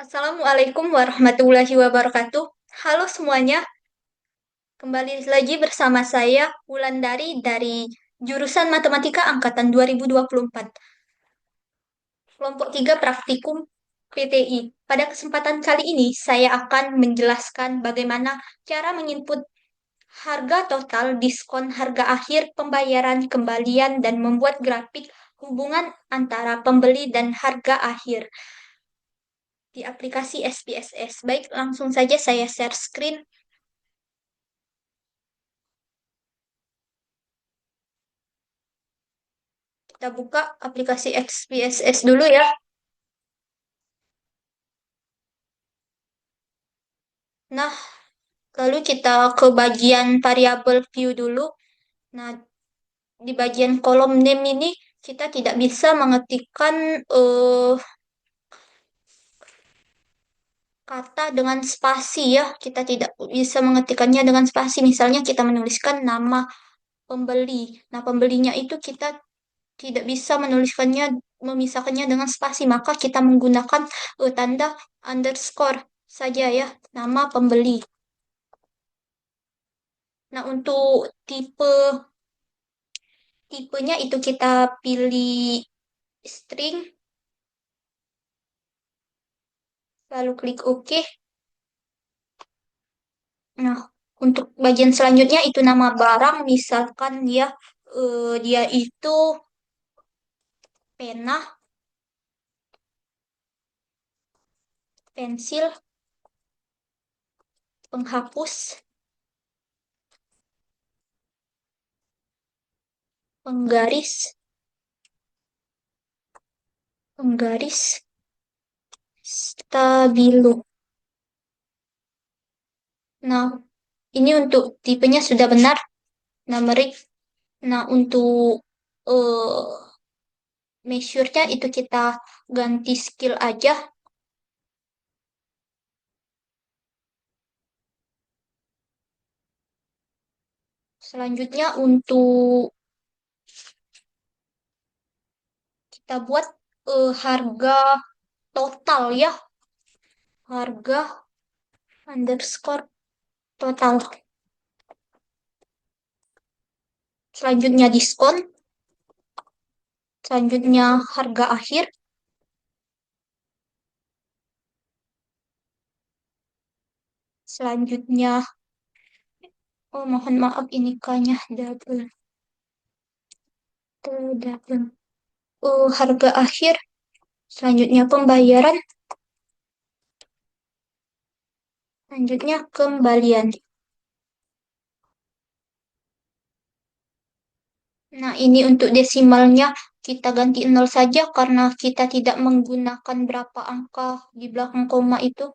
Assalamualaikum warahmatullahi wabarakatuh. Halo semuanya, kembali lagi bersama saya Wulandari dari jurusan Matematika Angkatan 2024, kelompok 3 Praktikum PTI. Pada kesempatan kali ini, saya akan menjelaskan bagaimana cara menginput harga total, diskon, harga akhir, pembayaran, kembalian, dan membuat grafik hubungan antara pembeli dan harga akhir di aplikasi SPSS. Baik, langsung saja saya share screen. Kita buka aplikasi XPSS dulu ya. Nah, lalu kita ke bagian variabel view dulu. Nah, di bagian kolom name ini kita tidak bisa mengetikkan kata dengan spasi ya. Kita tidak bisa mengetikkannya dengan spasi. Misalnya kita menuliskan nama pembeli. Nah, pembelinya itu kita tidak bisa menuliskannya, memisahkannya dengan spasi. Maka kita menggunakan tanda underscore saja ya, nama pembeli. Nah, untuk tipenya itu kita pilih string, lalu klik OK. Nah, untuk bagian selanjutnya itu nama barang, misalkan ya dia itu pena, pensil, penghapus, penggaris, penggaris, stabilo. Nah, ini untuk tipenya sudah benar, numerik. Nah, untuk eh measure-nya itu kita ganti skill aja. Selanjutnya untuk kita buat harga total ya, harga underscore total. Selanjutnya diskon, selanjutnya harga akhir, selanjutnya, oh mohon maaf ini kayaknya double, double. Harga akhir, selanjutnya pembayaran, selanjutnya kembalian. Nah, ini untuk desimalnya kita ganti nol saja karena kita tidak menggunakan berapa angka di belakang koma itu.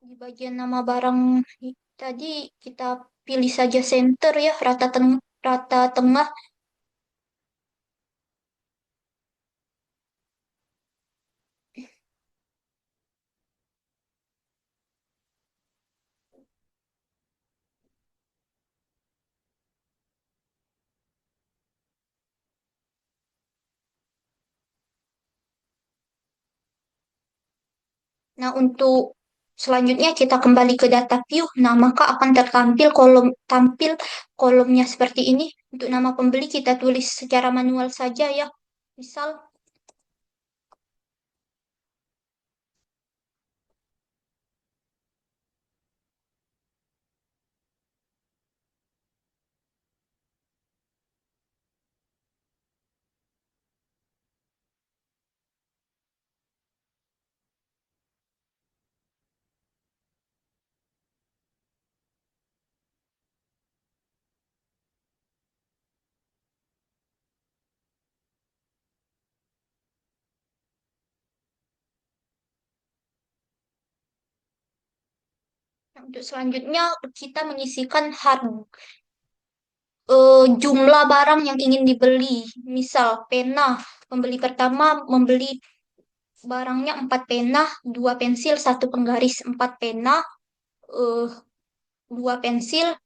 Di bagian nama barang tadi kita pilih saja center ya, rata tengah. Nah, untuk selanjutnya kita kembali ke data view. Nah, maka akan tampil kolomnya seperti ini. Untuk nama pembeli kita tulis secara manual saja ya. Misal, nah, untuk selanjutnya kita menyisikan harga. jumlah barang yang ingin dibeli. Misal pena, pembeli pertama membeli barangnya 4 pena, 2 pensil, 1 penggaris. 4 pena, eh, 2 pensil,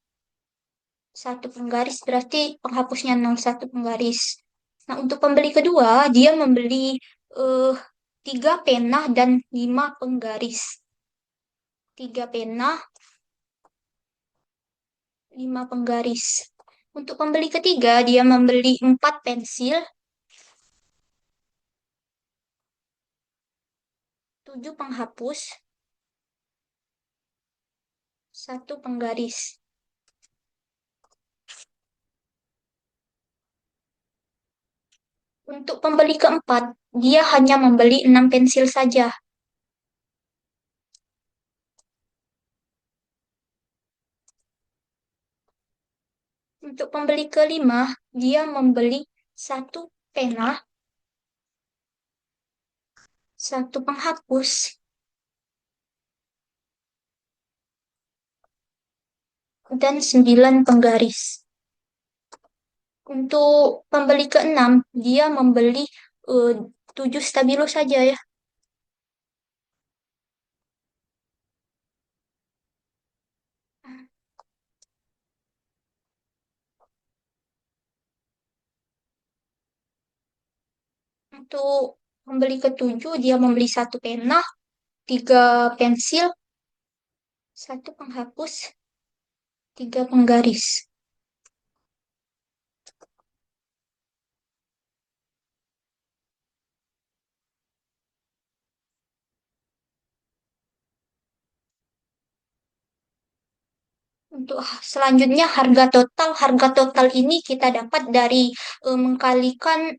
1 penggaris, berarti penghapusnya 0, 1 penggaris. Nah, untuk pembeli kedua, dia membeli eh, 3 pena dan 5 penggaris. 3 pena, 5 penggaris. Untuk pembeli ketiga, dia membeli 4 pensil, 7 penghapus, 1 penggaris. Untuk pembeli keempat, dia hanya membeli 6 pensil saja. Untuk pembeli kelima, dia membeli 1 pena, 1 penghapus, dan 9 penggaris. Untuk pembeli keenam, dia membeli eh, 7 stabilo saja ya. Untuk pembeli ketujuh, dia membeli 1 pena, 3 pensil, 1 penghapus, 3 penggaris. Untuk selanjutnya harga total ini kita dapat dari mengkalikan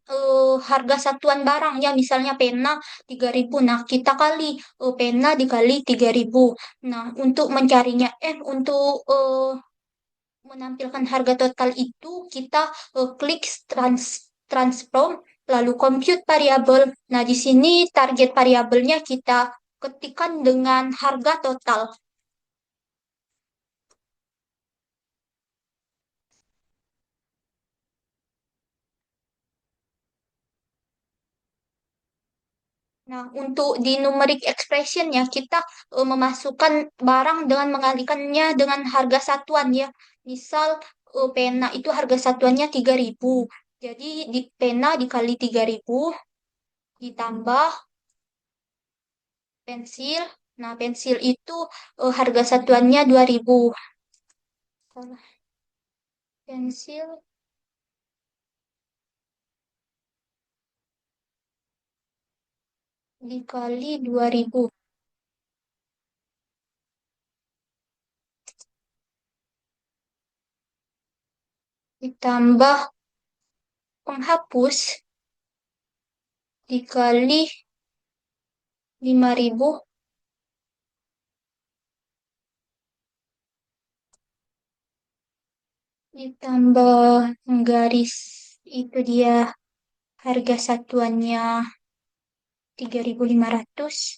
harga satuan barang ya, misalnya pena 3.000. Nah, kita kali pena dikali 3.000. Nah, untuk mencarinya untuk menampilkan harga total itu kita klik transform lalu compute variabel. Nah, di sini target variabelnya kita ketikkan dengan harga total. Nah, untuk di numeric expression ya, kita memasukkan barang dengan mengalihkannya dengan harga satuan ya. Misal pena itu harga satuannya 3.000. Jadi di pena dikali 3.000 ditambah pensil. Nah, pensil itu harga satuannya 2.000. Salah. Pensil dikali 2.000 ditambah penghapus dikali 5.000 ditambah garis, itu dia harga satuannya 3.500.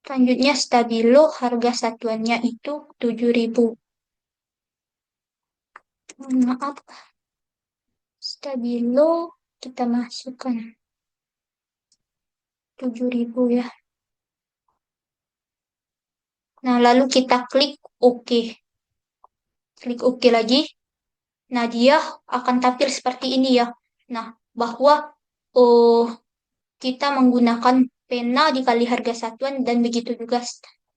Selanjutnya stabilo harga satuannya itu 7.000. Maaf, stabilo kita masukkan 7.000 ya. Nah, lalu kita klik OK. Klik OK lagi. Nah, dia akan tampil seperti ini ya. Nah, bahwa oh, kita menggunakan pena dikali harga satuan dan begitu juga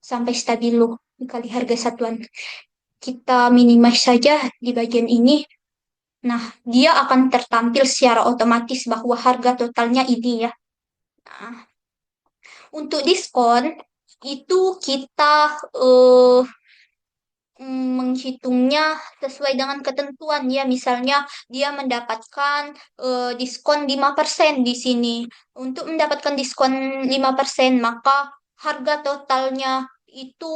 sampai stabilo dikali harga satuan. Kita minimize saja di bagian ini. Nah, dia akan tertampil secara otomatis bahwa harga totalnya ini ya. Nah, untuk diskon itu kita eh, menghitungnya sesuai dengan ketentuan ya. Misalnya dia mendapatkan diskon 5% di sini. Untuk mendapatkan diskon 5%, maka harga totalnya itu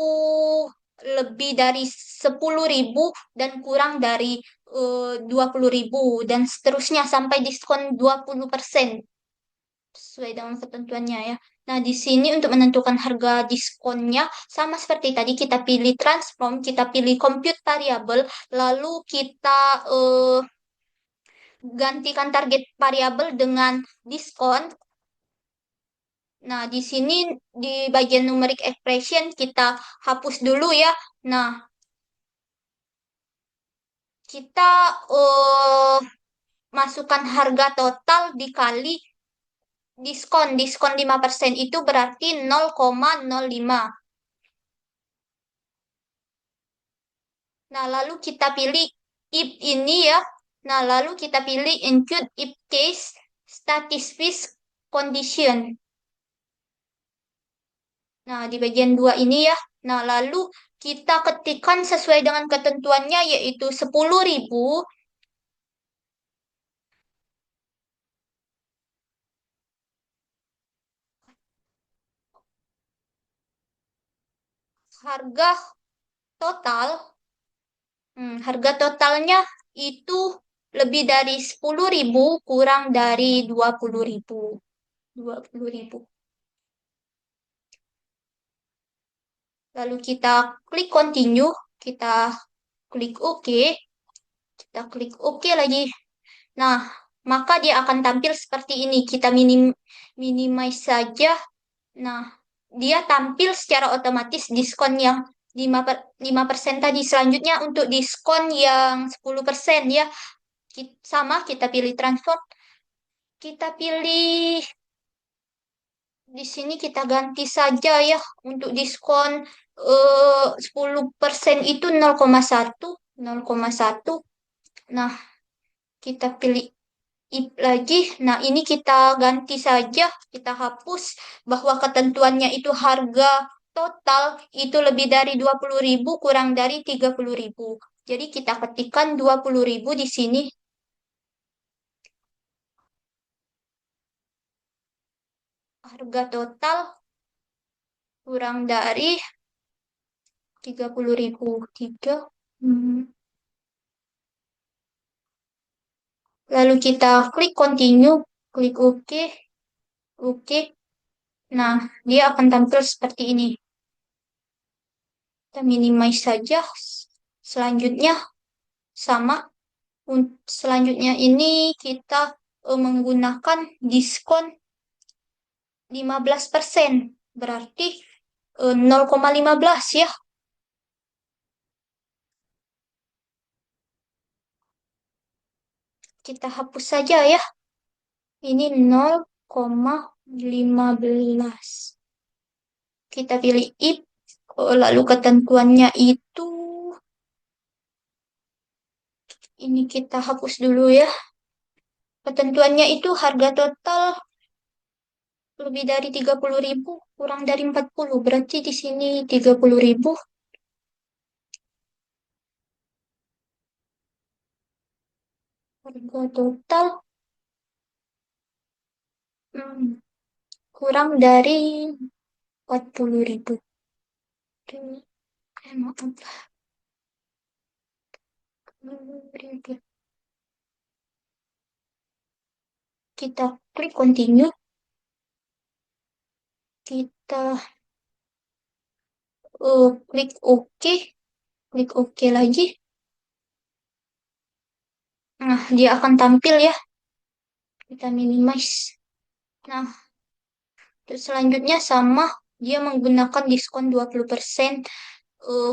lebih dari 10.000 dan kurang dari 20.000 dan seterusnya sampai diskon 20%. sesuai dengan ketentuannya ya. Nah, di sini untuk menentukan harga diskonnya sama seperti tadi kita pilih transform, kita pilih compute variable, lalu kita gantikan target variabel dengan diskon. Nah, di sini di bagian numeric expression kita hapus dulu ya. Nah, kita eh, masukkan harga total dikali diskon. Diskon 5% itu berarti 0,05. Nah, lalu kita pilih if ini ya. Nah, lalu kita pilih include if case statistics condition. Nah, di bagian dua ini ya. Nah, lalu kita ketikkan sesuai dengan ketentuannya yaitu 10.000 harga total. Harga totalnya itu lebih dari 10.000 kurang dari 20.000. 20.000. Lalu kita klik continue, kita klik OK, kita klik OK lagi. Nah, maka dia akan tampil seperti ini. Kita minimize saja. Nah, dia tampil secara otomatis diskon yang 5% tadi. Selanjutnya untuk diskon yang 10% ya. Sama, kita pilih transfer. Kita pilih di sini kita ganti saja ya untuk diskon 10% itu 0,1, 0,1. Nah, kita pilih IP lagi. Nah, ini kita ganti saja, kita hapus bahwa ketentuannya itu harga total itu lebih dari 20.000 kurang dari 30.000. Jadi kita ketikkan 20.000 di sini. Harga total kurang dari 30.000. Tiga. Hmm. Lalu kita klik continue, klik OK, OK. Nah, dia akan tampil seperti ini. Kita minimize saja. Selanjutnya sama. Selanjutnya ini kita menggunakan diskon 15%. Berarti 0,15 ya. Kita hapus saja ya. Ini 0,15. Kita pilih if. Lalu ketentuannya itu ini kita hapus dulu ya. Ketentuannya itu harga total lebih dari 30.000 kurang dari 40. Berarti di sini 30.000. Harga total hmm, kurang dari 40.000. Maaf, 40.000. Kita klik continue. Kita klik OK. Klik OK lagi. Nah, dia akan tampil ya. Kita minimize. Nah, terus selanjutnya sama. Dia menggunakan diskon 20%.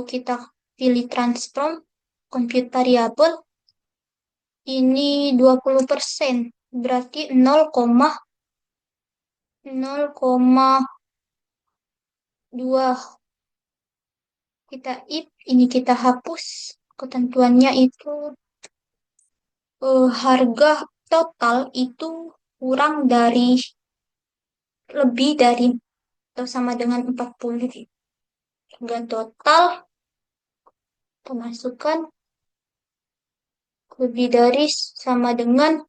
Kita pilih transform. Compute variable. Ini 20%. Berarti 0,2. Kita if. Ini kita hapus. Ketentuannya itu harga total itu kurang dari lebih dari atau sama dengan 40. Harga total pemasukan lebih dari sama dengan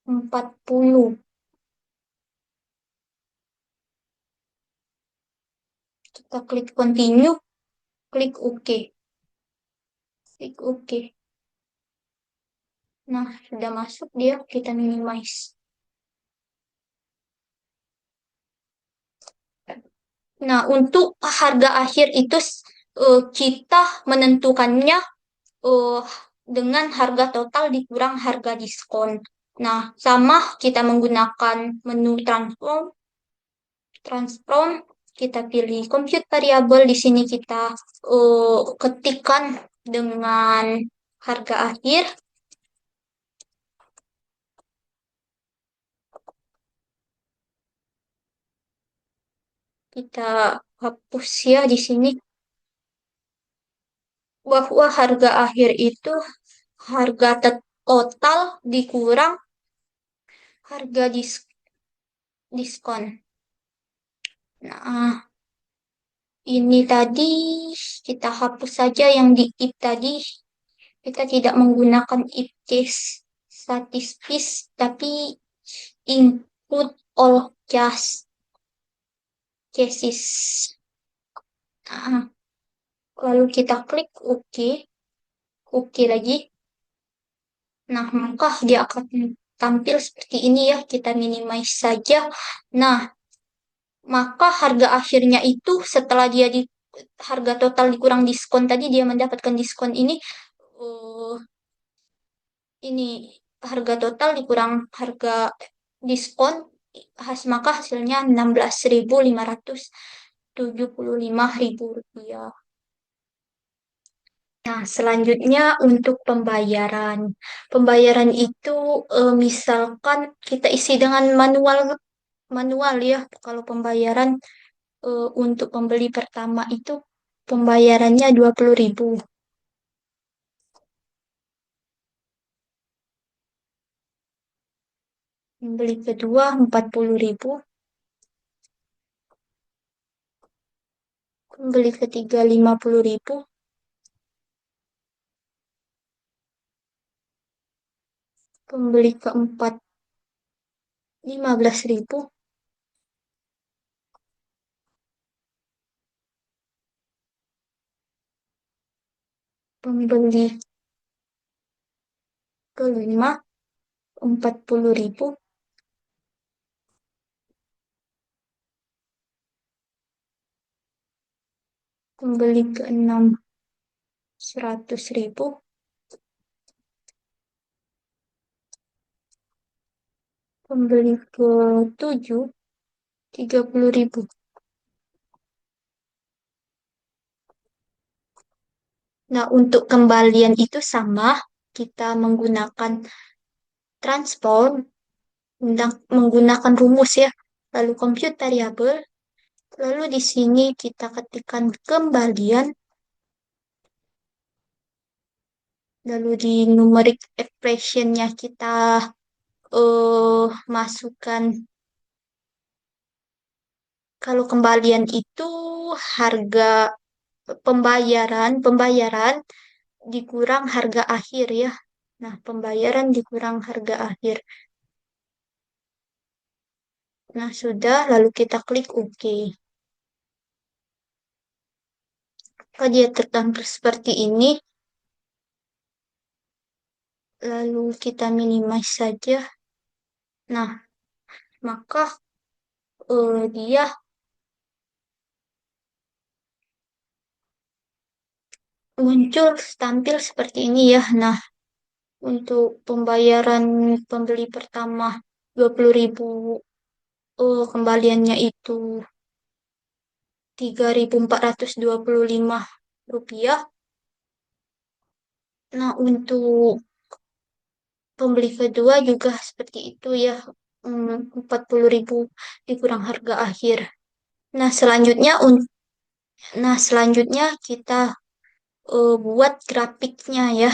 40. Kita klik continue, klik OK. Klik OK. Nah, sudah masuk dia, kita minimize. Nah, untuk harga akhir itu kita menentukannya eh, dengan harga total dikurang harga diskon. Nah, sama kita menggunakan menu transform, kita pilih compute variable. Di sini kita ketikkan dengan harga akhir. Kita hapus ya di sini bahwa harga akhir itu harga total dikurang harga diskon. Nah, ini tadi kita hapus saja yang di if tadi. Kita tidak menggunakan if case statistis, tapi include all cases. Nah, lalu kita klik OK, OK lagi. Nah, maka dia akan tampil seperti ini ya. Kita minimize saja. Nah, maka harga akhirnya itu setelah dia di harga total dikurang diskon tadi dia mendapatkan diskon eh, ini harga total dikurang harga diskon maka hasilnya 16.575 rupiah. Nah, selanjutnya untuk pembayaran. Pembayaran itu misalkan kita isi dengan manual manual ya. Kalau pembayaran untuk pembeli pertama itu pembayarannya 20.000. Pembeli kedua 40.000. Pembeli ketiga 50.000. Pembeli keempat 15.000. Pembeli kelima 40.000. Pembeli keenam 100.000. Pembeli ketujuh 30.000. Nah, untuk kembalian itu sama, kita menggunakan transform, menggunakan rumus ya, lalu compute variable, lalu di sini kita ketikkan kembalian, lalu di numeric expression-nya kita masukkan kalau kembalian itu harga pembayaran dikurang harga akhir ya. Nah, pembayaran dikurang harga akhir. Nah, sudah, lalu kita klik OK. Kalau dia tertampil seperti ini, lalu kita minimize saja. Nah, maka dia muncul tampil seperti ini ya. Nah, untuk pembayaran pembeli pertama 20.000 kembaliannya itu 3.425 rupiah. Nah, untuk pembeli kedua juga seperti itu ya. 40.000 dikurang harga akhir. Nah, selanjutnya kita buat grafiknya ya.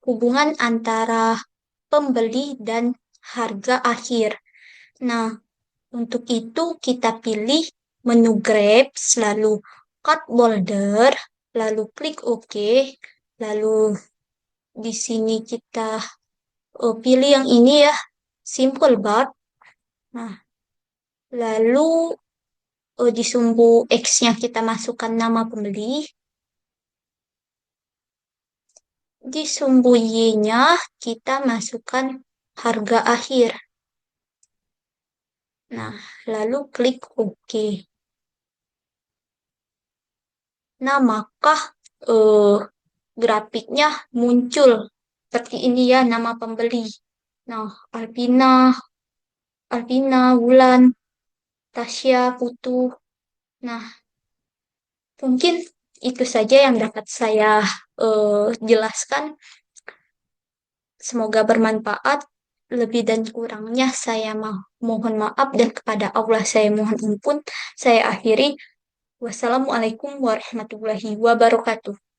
Hubungan antara pembeli dan harga akhir. Nah, untuk itu kita pilih menu Grabs, lalu cut border, lalu klik OK, lalu di sini kita pilih yang ini ya, simple bar. Nah, lalu di sumbu X-nya kita masukkan nama pembeli, di sumbu Y-nya kita masukkan harga akhir. Nah, lalu klik OK. Nah, maka eh, grafiknya muncul seperti ini ya nama pembeli. Nah, Alvina, Wulan, Tasya, Putu. Nah, mungkin itu saja yang dapat saya jelaskan. Semoga bermanfaat. Lebih dan kurangnya saya mohon maaf dan kepada Allah saya mohon ampun. Saya akhiri. Wassalamualaikum warahmatullahi wabarakatuh.